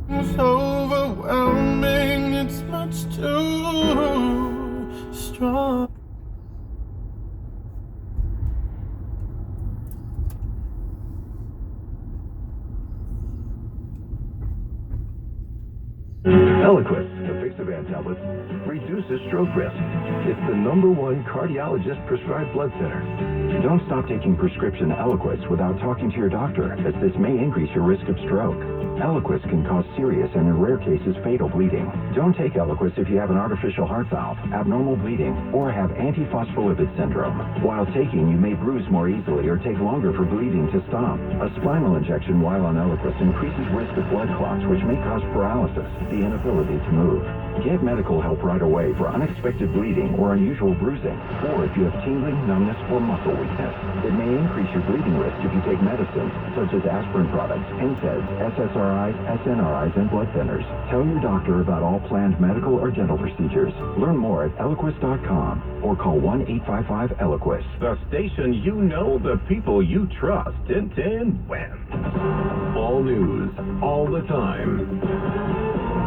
It's overwhelming, it's much too strong. Eliquis, the Fixavan tablets, reduces stroke risk. It's the #1 cardiologist prescribed blood thinner. Don't stop taking prescription Eliquis without talking to your doctor, as this may increase your risk of stroke. Eliquis can cause serious and in rare cases fatal bleeding. Don't take Eliquis if you have an artificial heart valve, abnormal bleeding, or have antiphospholipid syndrome. While taking, you may bruise more easily or take longer for bleeding to stop. A spinal injection while on Eliquis increases risk of blood clots, which may cause paralysis, the inability to move. Get medical help right away for unexpected bleeding or unusual bruising, or if you have tingling, numbness, or muscle weakness. It may increase your bleeding risk if you take medicines, such as aspirin products, NSAIDs, SSRIs, SNRIs, and blood thinners. Tell your doctor about all planned medical or dental procedures. Learn more at Eliquis.com or call 1-855-ELIQUIS. The station you know, the people you trust. 1010 wins. All news, all the time.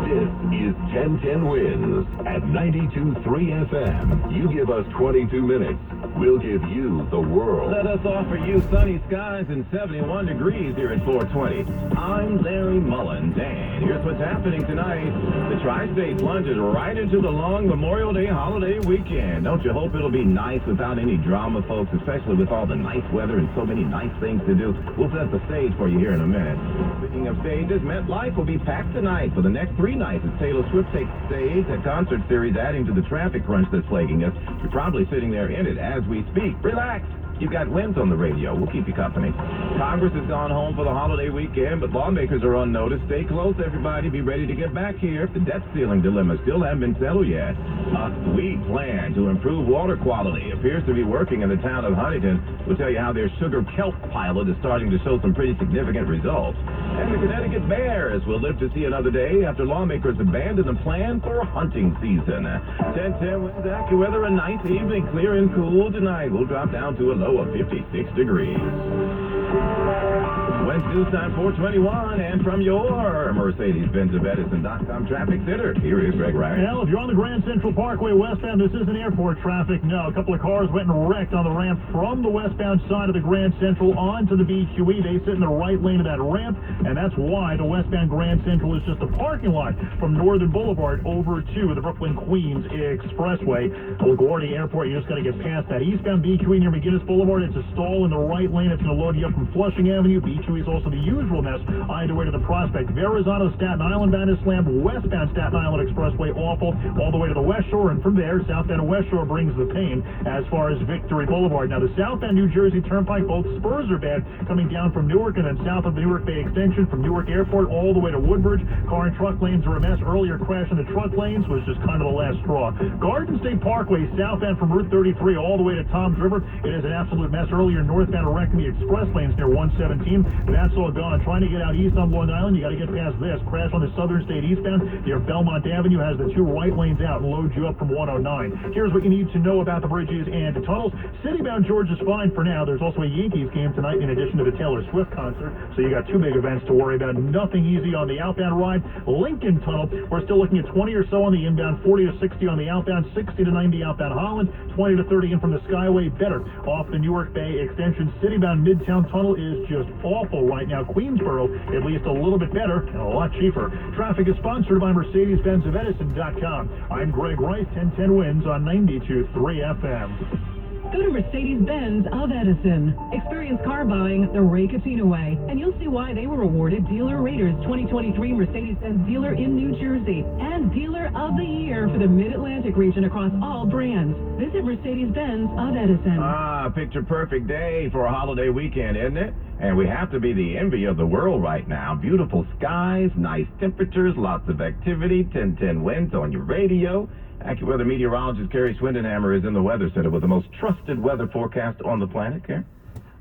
This is 1010 Wins at 92.3 FM. You give us 22 minutes, we'll give you the world. Let us offer you sunny skies and 71 degrees here at 420. I'm Larry Mullins, and here's what's happening tonight. The Tri-State plunges right into the long Memorial Day holiday weekend. Don't you hope it'll be nice without any drama, folks, especially with all the nice weather and so many nice things to do. We'll set the stage for you here in a minute. Speaking of stages, MetLife will be packed tonight for the next 3 nights as Taylor Swift takes stage, a concert series adding to the traffic crunch that's plaguing us. You're probably sitting there in it as we speak. Relax. You've got Wins on the radio. We'll keep you company. Congress has gone home for the holiday weekend, but lawmakers are on notice. Stay close, everybody. Be ready to get back here if the debt ceiling dilemma still hasn't been settled yet. A sweet plan to improve water quality appears to be working in the town of Huntington. We'll tell you how their sugar kelp pilot is starting to show some pretty significant results. And the Connecticut Bears will live to see another day after lawmakers abandoned a plan for hunting season. 10-10 with AccuWeather, a nice evening, clear and cool tonight. We'll drop down to a low of 56 degrees. Wednesday News Time 421, and from your Mercedes-Benz of Edison.com traffic center, here is Greg Ryan. Well, if you're on the Grand Central Parkway westbound, this isn't airport traffic. No, a couple of cars went and wrecked on the ramp from the westbound side of the Grand Central onto the BQE. They sit in the right lane of that ramp, and that's why the westbound Grand Central is just a parking lot from Northern Boulevard over to the Brooklyn-Queens Expressway. LaGuardia Airport, you just got to get past that. Eastbound BQE near McGinnis Boulevard, it's a stall in the right lane. It's going to load you up from Flushing Avenue. BQE is also the usual mess either way to the Prospect. Verrazano, Staten Island bound is slammed. Westbound Staten Island Expressway awful all the way to the West Shore, and from there, southbound West Shore brings the pain as far as Victory Boulevard. Now, the southbound New Jersey Turnpike, both spurs are bad coming down from Newark and then south of the Newark Bay Extension from Newark Airport all the way to Woodbridge. Car and truck lanes are a mess. Earlier crash in the truck lanes was just kind of the last straw. Garden State Parkway, southbound from Route 33 all the way to Toms River. It is an absolute mess. Earlier northbound a wreck in the express lanes near 117. That's all gone. Trying to get out east on Long Island, you got to get past this. Crash on the Southern State eastbound near Belmont Avenue has the 2 right lanes out and loads you up from 109. Here's what you need to know about the bridges and the tunnels. Citybound George is fine for now. There's also a Yankees game tonight in addition to the Taylor Swift concert, so you got 2 big events to worry about. Nothing easy on the outbound ride. Lincoln Tunnel, we're still looking at 20 or so on the inbound, 40 to 60 on the outbound, 60 to 90 outbound Holland, 20 to 30 in from the Skyway. Better off the Newark Bay Extension. Citybound Midtown Tunnel is just awful right now. Queensboro, at least a little bit better and a lot cheaper. Traffic is sponsored by Mercedes-Benz of Edison.com. I'm Greg Rice, 1010 Wins on 92.3 FM. Go to Mercedes-Benz of Edison. Experience car buying the Ray Catino way, and you'll see why they were awarded Dealer Rater's 2023 Mercedes-Benz Dealer in New Jersey and Dealer of the Year for the Mid-Atlantic region across all brands. Visit Mercedes-Benz of Edison. Picture perfect day for a holiday weekend, isn't it? And we have to be the envy of the world right now. Beautiful skies, nice temperatures, lots of activity, 1010 Wins on your radio. AccuWeather meteorologist Carrie Swindenhammer is in the Weather Center with the most trusted weather forecast on the planet. Karen?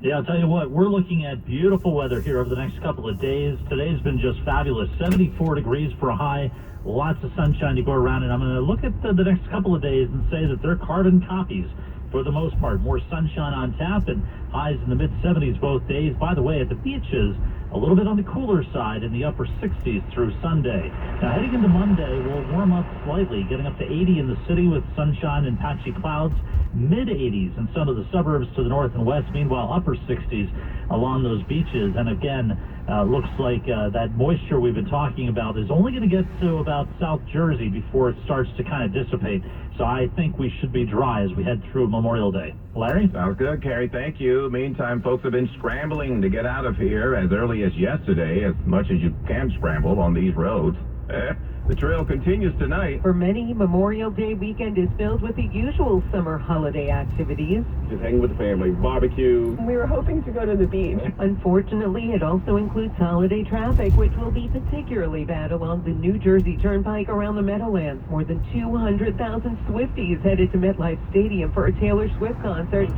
Yeah, I'll tell you what, we're looking at beautiful weather here over the next couple of days. Today's been just fabulous. 74 degrees for a high, lots of sunshine to go around, and I'm going to look at the next couple of days and say that they're carbon copies for the most part. More sunshine on tap and highs in the mid-70s both days. By the way, at the beaches, a little bit on the cooler side in the upper 60s through Sunday. Now, heading into Monday, we'll warm up slightly, getting up to 80 in the city with sunshine and patchy clouds, mid-80s in some of the suburbs to the north and west, meanwhile upper 60s along those beaches. And again, looks like that moisture we've been talking about is only going to get to about South Jersey before it starts to kind of dissipate. So I think we should be dry as we head through Memorial Day. Larry? Sounds good, Kerry. Thank you. Meantime, folks have been scrambling to get out of here as early as yesterday, as much as you can scramble on these roads. The trail continues tonight. For many, Memorial Day weekend is filled with the usual summer holiday activities. Just hanging with the family, barbecue. We were hoping to go to the beach. Unfortunately, it also includes holiday traffic, which will be particularly bad along the New Jersey Turnpike around the Meadowlands. More than 200,000 Swifties headed to MetLife Stadium for a Taylor Swift concert.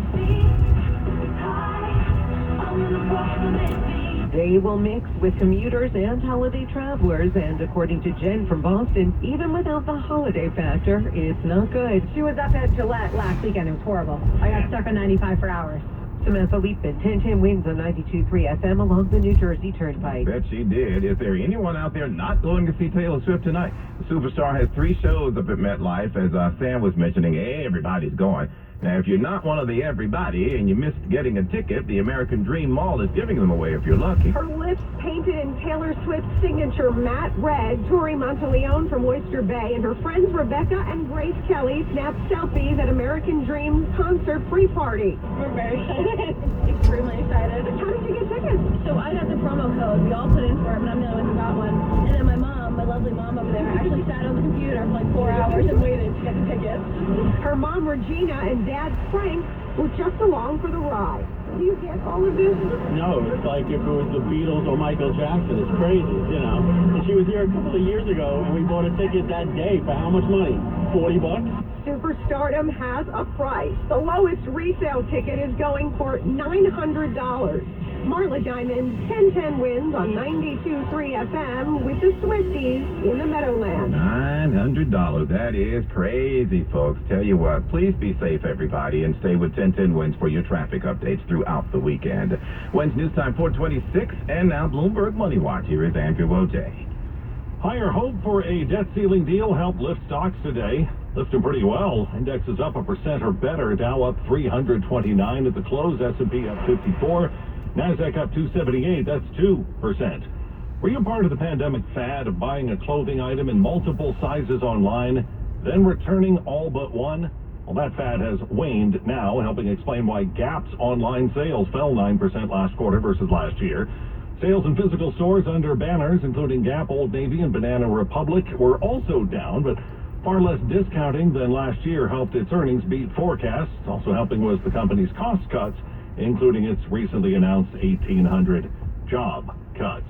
They will mix with commuters and holiday travelers, and according to Jen from Boston, even without the holiday factor, it's not good. She was up at Gillette last weekend. It was horrible. I got stuck on 95 for hours. Samantha Leapman, 1010 wins on 92.3 FM along the New Jersey Turnpike. Bet she did. Is there anyone out there not going to see Taylor Swift tonight? The superstar has 3 shows up at MetLife. As Sam was mentioning, everybody's going. Now, if you're not one of the everybody and you missed getting a ticket, the American Dream Mall is giving them away if you're lucky. Her lips painted in Taylor Swift's signature matte red. Tori Monteleone from Oyster Bay and her friends Rebecca and Grace Kelly snapped selfies at American Dream's concert pre-party. We're very excited. Extremely excited. How did you get tickets? So I got the promo code. We all put in for it, but I'm the only one who got one. And then my mom, my lovely mom over there, actually sat on the computer for like 4 hours and waited to get the tickets. Her mom Regina and dad Frank were just along for the ride. Do you get all of this? No, it's like if it was the Beatles or Michael Jackson. It's crazy, you know. And she was here a couple of years ago, and we bought a ticket that day for how much money? $40? Superstardom has a price. The lowest resale ticket is going for $900. Marla Diamond, 1010 wins on 92.3 FM with the Swifties in the Meadowlands. $900. That is crazy, folks. Tell you what, please be safe, everybody, and stay with 1010 Wins for your traffic updates throughout the weekend. Wednesday News Time 426, and now Bloomberg Money Watch. Here is Andrew O'Day. Higher hope for a debt ceiling deal helped lift stocks today. Lifting pretty well. Index is up 1% or better. Dow up 329 at the close. S&P up 54. NASDAQ up 278, that's 2%. Were you part of the pandemic fad of buying a clothing item in multiple sizes online, then returning all but one? Well, that fad has waned now, helping explain why Gap's online sales fell 9% last quarter versus last year. Sales in physical stores under banners, including Gap, Old Navy, and Banana Republic, were also down, but far less discounting than last year helped its earnings beat forecasts. Also helping was the company's cost cuts, including its recently announced 1,800 job cuts.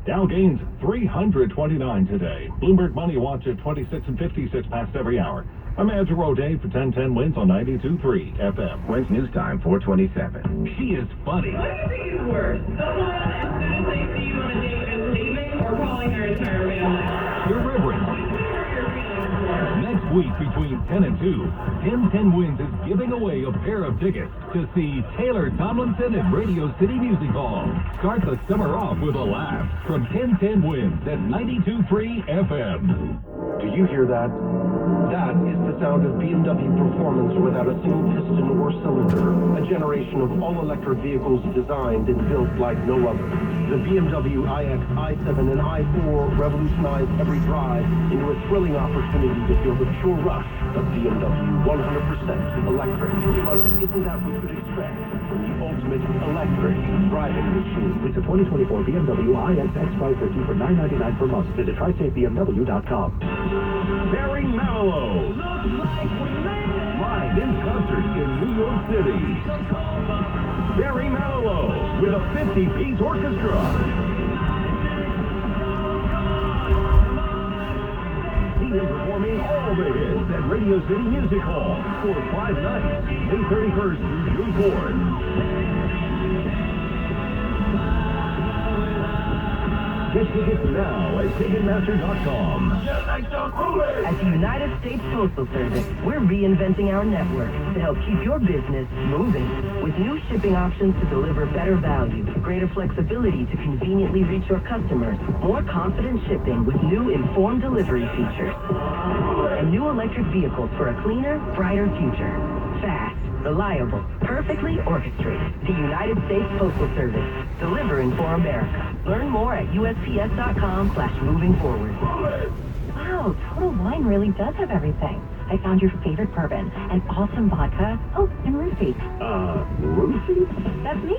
Dow gains 329 today. Bloomberg Money Watch at 26 and 56 past every hour. I'm Andrew O'Day for 1010 Wins on 92.3 FM. Wins News Time 427. She is funny. What do you think is worse? Someone as soon as they see you on a date and leaving, or calling their entire family? Irreverent. Next week between 10 and 2, 1010 Wins is giving away a pair of tickets to see Taylor Tomlinson at Radio City Music Hall. Start the summer off with a laugh from 1010 Wins at 92.3 FM. Do you hear that? That is the sound of BMW performance without a single piston or cylinder. A generation of all-electric vehicles designed and built like no other. The BMW iX, i7, and i4 revolutionize every drive into a thrilling opportunity to feel the pure rush of BMW 100% electric. But isn't that what you'd expect from the ultimate electric driving machine? It's a 2024 BMW iX X550 for $999 per month. Visit TriSafeBMW.com. Barry Manilow. Live in concert in New York City. Barry Manilow with a 50-piece orchestra. He is performing all the hits at Radio City Music Hall for 5 nights, May 31st through June 4th. Get tickets now at Ticketmaster.com. At the United States Postal Service, we're reinventing our network to help keep your business moving. With new shipping options to deliver better value, greater flexibility to conveniently reach your customers, more confident shipping with new informed delivery features, and new electric vehicles for a cleaner, brighter future. Fast, reliable, perfectly orchestrated. The United States Postal Service, delivering for America. Learn more at USPS.com/moving forward. Wow, Total Wine really does have everything. I found your favorite bourbon, an awesome vodka, and roofie. Roofie? That's me.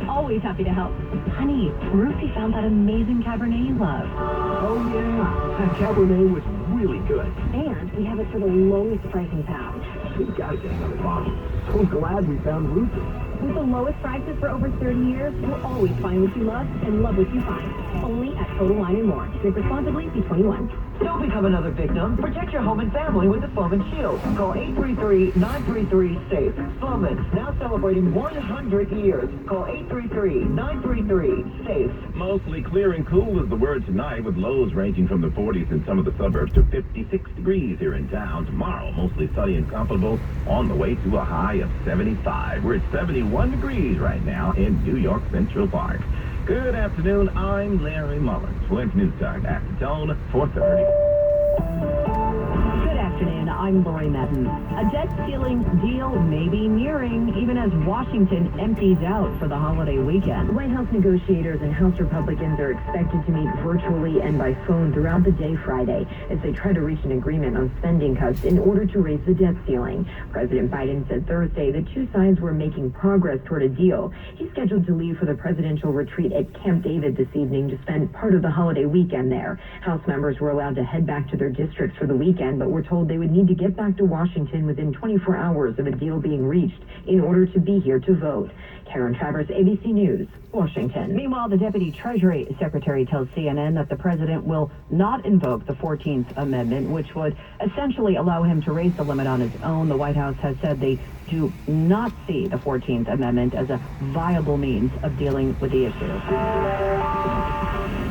Always happy to help. Honey, Roofie found that amazing Cabernet you love. Oh, yeah. That Cabernet was really good. And we have it for the lowest price in town. We've got to get another bottle. So glad we found Roofie. With the lowest prices for over 30 years, you'll always find what you love and love what you find. Only at Total Wine & More. Drink responsibly, be 21. Don't become another victim. Protect your home and family with the Foreman Shield. Call 833-933-SAFE. Foreman, now celebrating 100 years. Call 833-933-SAFE. Mostly clear and cool is the word tonight, with lows ranging from the 40s in some of the suburbs to 56 degrees here in town. Tomorrow, mostly sunny and comfortable, on the way to a high of 75. We're at 71 degrees right now in New York Central Park. Good afternoon, I'm Larry Mullins. Flint News Time at the tone, 4:30. Good afternoon, I'm Lori Madden. A debt ceiling deal may be nearing, even as Washington empties out for the holiday weekend. White House negotiators and House Republicans are expected to meet virtually and by phone throughout the day Friday as they try to reach an agreement on spending cuts in order to raise the debt ceiling. President Biden said Thursday the two sides were making progress toward a deal. He's scheduled to leave for the presidential retreat at Camp David this evening to spend part of the holiday weekend there. House members were allowed to head back to their districts for the weekend, but were told they would need to get back to Washington within 24 hours of a deal being reached in order to be here to vote. Karen Travers, ABC News, Washington. Meanwhile, the Deputy Treasury Secretary tells CNN that the president will not invoke the 14th Amendment, which would essentially allow him to raise the limit on his own. The White House has said they do not see the 14th Amendment as a viable means of dealing with the issue.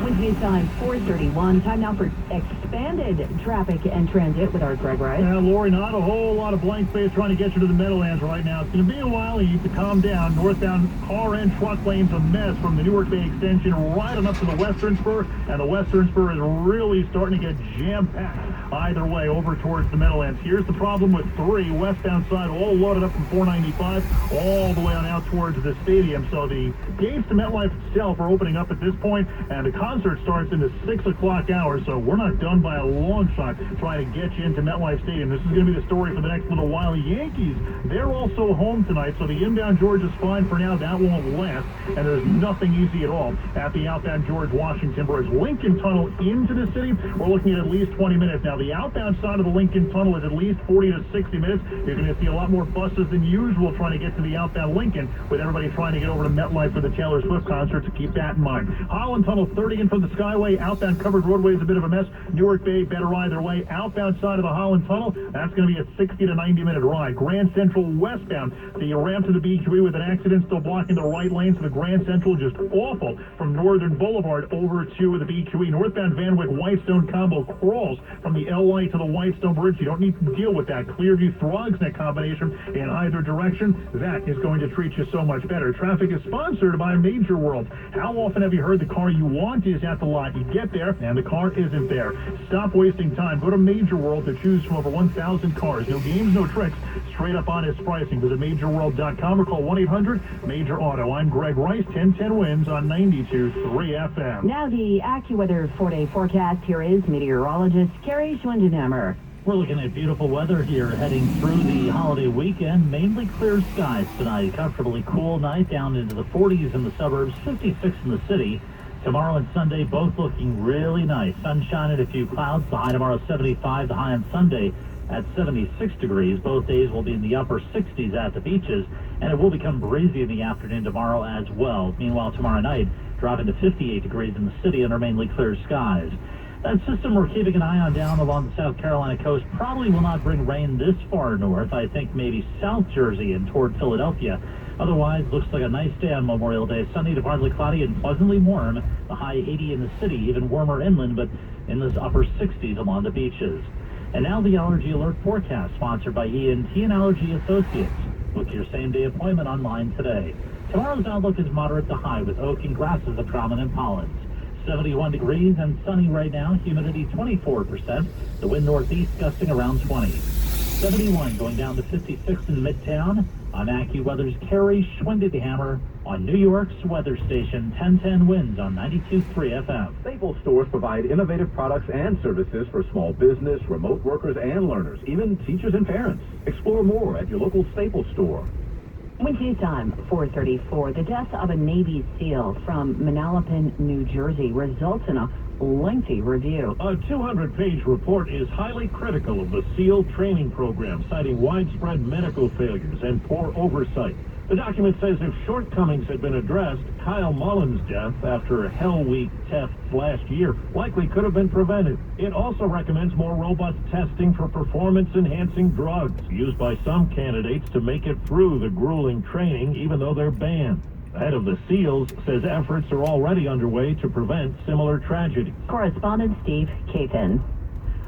Wednesday's time, 4:31. Time now for expanded traffic and transit with our Greg Rice. Yeah, Lori, not a whole lot of blank space trying to get you to the Meadowlands right now. It's going to be a while. You need to calm down. Northbound car and truck lanes a mess from the Newark Bay extension right on up to the Western Spur, and the Western Spur is really starting to get jam-packed either way over towards the Meadowlands. Here's the problem with 3 westbound side, all loaded up from 495 all the way on out towards the stadium. So the gates to MetLife itself are opening up at this point, and the concert starts in the 6 o'clock hour, so we're not done by a long shot trying to get you into MetLife Stadium. This is going to be the story for the next little while. The Yankees, they're also home tonight, so the inbound George is fine for now. That won't last, and there's nothing easy at all at the outbound George Washington Bridge. Lincoln Tunnel into the city, we're looking at least 20 minutes. Now, the outbound side of the Lincoln Tunnel is at least 40 to 60 minutes. You're going to see a lot more buses than usual trying to get to the outbound Lincoln, with everybody trying to get over to MetLife for the Taylor Swift concert, so keep that in mind. Holland Tunnel 30 in from the Skyway. Outbound covered roadway is a bit of a mess. Newark Bay, better either way. Outbound side of the Holland Tunnel, that's going to be a 60 to 90 minute ride. Grand Central westbound, the ramp to the BQE with an accident still blocking the right lane to the Grand Central, just awful from Northern Boulevard over to the BQE. Northbound Van Wyck Whitestone combo crawls from the LA to the Whitestone Bridge. You don't need to deal with that Clearview Throgsneck combination in either direction. That is going to treat you so much better. Traffic is sponsored by Major World. How often have you heard the car you want is at the lot? You get there and the car isn't there. Stop wasting time. Go to Major World to choose from over 1,000 cars. No games, no tricks. Straight up honest pricing. Visit MajorWorld.com or call 1-800-MAJOR AUTO. I'm Greg Rice. 1010 wins on 92.3 FM. Now the AccuWeather 4-day forecast. Here is meteorologist Carrie Schwindenhammer. We're looking at beautiful weather here heading through the holiday weekend. Mainly clear skies tonight. Comfortably cool night down into the 40s in the suburbs, 56 in the city. Tomorrow and Sunday both looking really nice. Sunshine and a few clouds. The high tomorrow 75. The high on Sunday at 76 degrees. Both days will be in the upper 60s at the beaches, and it will become breezy in the afternoon tomorrow as well. Meanwhile, tomorrow night dropping to 58 degrees in the city under mainly clear skies. That system we're keeping an eye on down along the South Carolina coast probably will not bring rain this far north. I think maybe South Jersey and toward Philadelphia Otherwise, looks like a nice day on Memorial Day. Sunny to partly cloudy and pleasantly warm. The high 80 in the city, even warmer inland, but in this upper 60s along the beaches. And now the Allergy Alert forecast, sponsored by ENT and Allergy Associates. Book your same-day appointment online today. Tomorrow's outlook is moderate to high, with oak and grasses the prominent pollens. 71 degrees and sunny right now, humidity 24%, the wind northeast gusting around 20. 71 going down to 56 in Midtown. I'm AccuWeather's Kerry Schwindehammer on New York's weather station 1010 Winds on 92.3 FM. Staples stores provide innovative products and services for small business, remote workers, and learners, even teachers and parents. Explore more at your local Staples store. Wednesday time, 4:34. The death of a Navy SEAL from Manalapan, New Jersey results in a lengthy review. A 200-page report is highly critical of the SEAL training program, citing widespread medical failures and poor oversight. The document says if shortcomings had been addressed, Kyle Mullen's death after Hell Week tests last year likely could have been prevented. It also recommends more robust testing for performance-enhancing drugs used by some candidates to make it through the grueling training, even though they're banned. The head of the SEALs says efforts are already underway to prevent similar tragedies. Correspondent Steve Kathan.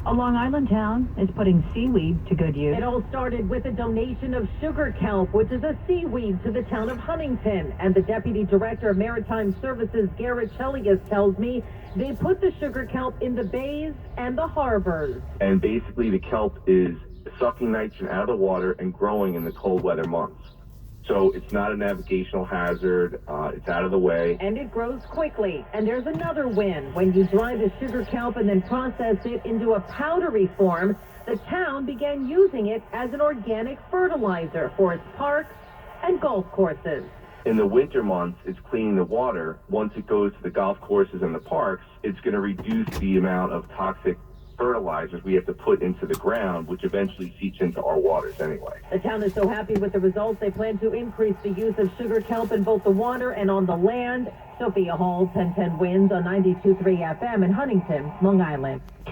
A Long Island town is putting seaweed to good use. It all started with a donation of sugar kelp, which is a seaweed, to the town of Huntington. And the Deputy Director of Maritime Services, Garrett Chelius, tells me they put the sugar kelp in the bays and the harbors. And basically the kelp is sucking nitrogen out of the water and growing in the cold weather months. So it's not a navigational hazard, it's out of the way. And it grows quickly. And there's another win. When you dry the sugar kelp and then process it into a powdery form, the town began using it as an organic fertilizer for its parks and golf courses. In the winter months, it's cleaning the water. Once it goes to the golf courses and the parks, it's going to reduce the amount of toxic fertilizers we have to put into the ground, which eventually seeps into our waters anyway. The town is so happy with the results, they plan to increase the use of sugar kelp in both the water and on the land. Sophia Hall, 1010 Winds on 92.3 FM in Huntington, Long Island.